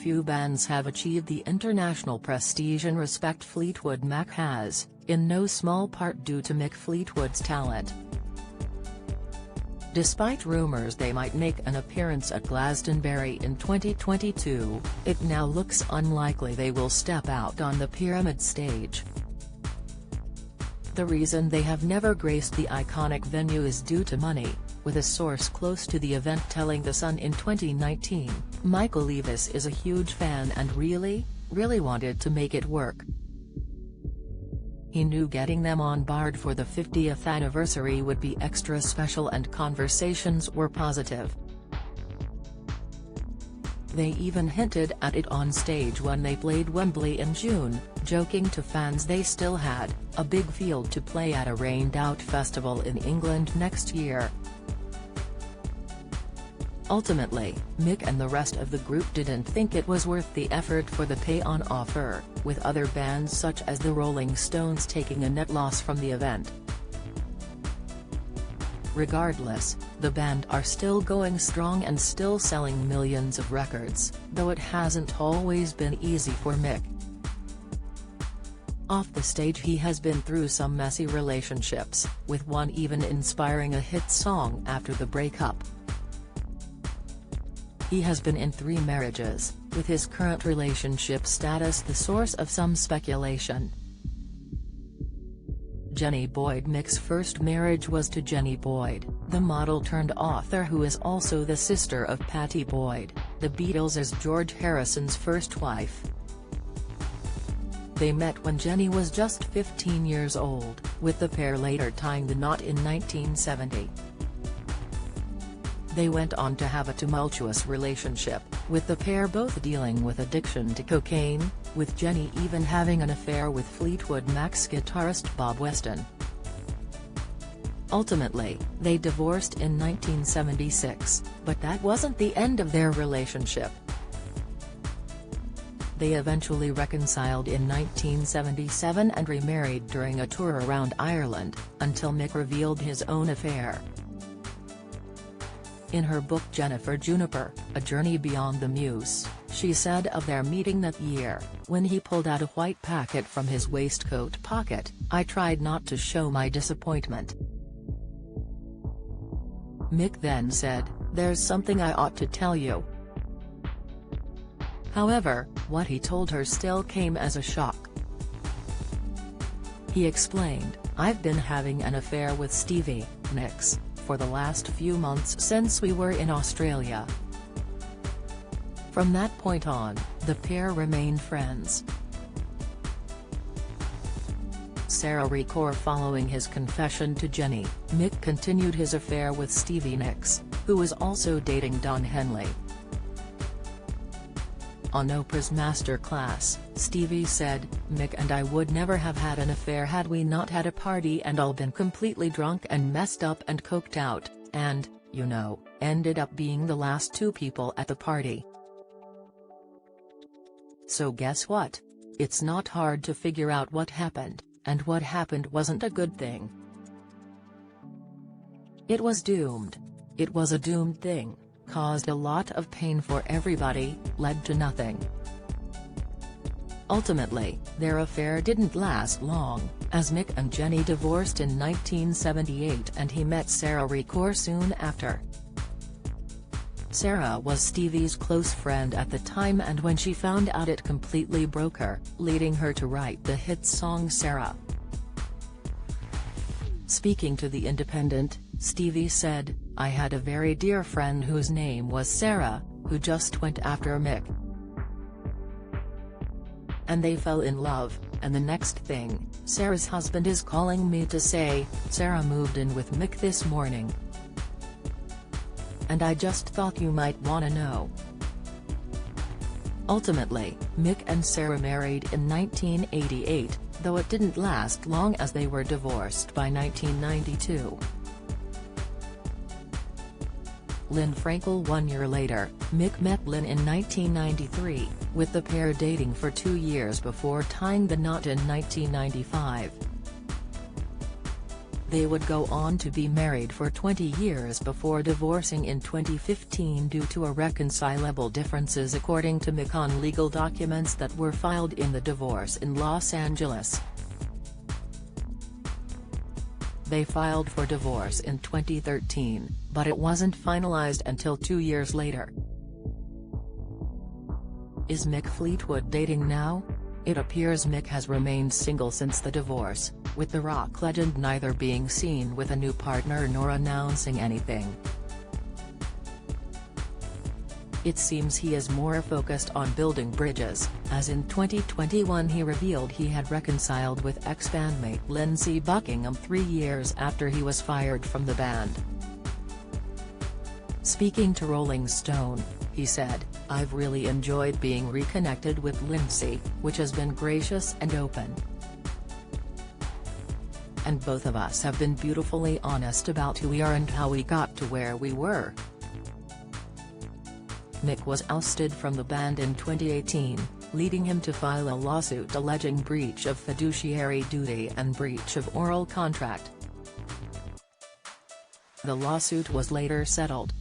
few bands have achieved the international prestige and respect Fleetwood Mac has, in no small part due to Mick Fleetwood's talent. Despite rumors they might make an appearance at Glastonbury in 2022, it now looks unlikely they will step out on the Pyramid stage. The reason they have never graced the iconic venue is due to money, with a source close to the event telling The Sun in 2019, Michael Levis is a huge fan and really wanted to make it work. He knew getting them on board for the 50th anniversary would be extra special and conversations were positive. They even hinted at it on stage when they played Wembley in June, joking to fans they still had a big field to play at a rained-out festival in England next year. Ultimately, Mick and the rest of the group didn't think it was worth the effort for the pay-on offer, with other bands such as the Rolling Stones taking a net loss from the event. Regardless, the band are still going strong and still selling millions of records, though it hasn't always been easy for Mick. Off the stage he has been through some messy relationships, with one even inspiring a hit song after the breakup. He has been in 3 marriages, with his current relationship status the source of some speculation. Jenny Boyd. Mick's first marriage was to Jenny Boyd, the model-turned-author who is also the sister of Pattie Boyd, the Beatles' George Harrison's first wife. They met when Jenny was just 15 years old, with the pair later tying the knot in 1970. They went on to have a tumultuous relationship, with the pair both dealing with addiction to cocaine, with Jenny even having an affair with Fleetwood Mac's guitarist Bob Weston. Ultimately, they divorced in 1976, but that wasn't the end of their relationship. They eventually reconciled in 1977 and remarried during a tour around Ireland, until Mick revealed his own affair. In her book Jennifer Juniper, A Journey Beyond the Muse, she said of their meeting that year, when he pulled out a white packet from his waistcoat pocket, I tried not to show my disappointment. Mick then said, there's something I ought to tell you. However, what he told her still came as a shock. He explained, I've been having an affair with Stevie Nicks for the last few months since we were in Australia. From that point on, the pair remained friends. Sarah Ricoeur. Following his confession to Jenny, Mick continued his affair with Stevie Nicks, who was also dating Don Henley. On Oprah's Masterclass, Stevie said, Mick and I would never have had an affair had we not had a party and all been completely drunk and messed up and coked out, and, you know, ended up being the last 2 people at the party. So guess what? It's not hard to figure out what happened, and what happened wasn't a good thing. It was doomed. It was a doomed thing. Caused a lot of pain for everybody, led to nothing. Ultimately, their affair didn't last long, as Mick and Jenny divorced in 1978 and he met Sarah Ricoeur soon after. Sarah was Stevie's close friend at the time, and when she found out it completely broke her, leading her to write the hit song Sarah. Speaking to The Independent, Stevie said, I had a very dear friend whose name was Sarah, who just went after Mick. And they fell in love, and the next thing, Sarah's husband is calling me to say, Sarah moved in with Mick this morning. And I just thought you might wanna know. Ultimately, Mick and Sarah married in 1988, though it didn't last long as they were divorced by 1992. Lynn Frankel. 1 year later, Mick met Lynn in 1993, with the pair dating for 2 years before tying the knot in 1995. They would go on to be married for 20 years before divorcing in 2015 due to irreconcilable differences, according to Mick, on legal documents that were filed in the divorce in Los Angeles. They filed for divorce in 2013, but it wasn't finalized until 2 years later. Is Mick Fleetwood dating now? It appears Mick has remained single since the divorce, with the rock legend neither being seen with a new partner nor announcing anything. It seems he is more focused on building bridges, as in 2021 he revealed he had reconciled with ex-bandmate Lindsey Buckingham 3 years after he was fired from the band. Speaking to Rolling Stone, he said, "I've really enjoyed being reconnected with Lindsey, which has been gracious and open. And both of us have been beautifully honest about who we are and how we got to where we were." Mick was ousted from the band in 2018, leading him to file a lawsuit alleging breach of fiduciary duty and breach of oral contract. The lawsuit was later settled.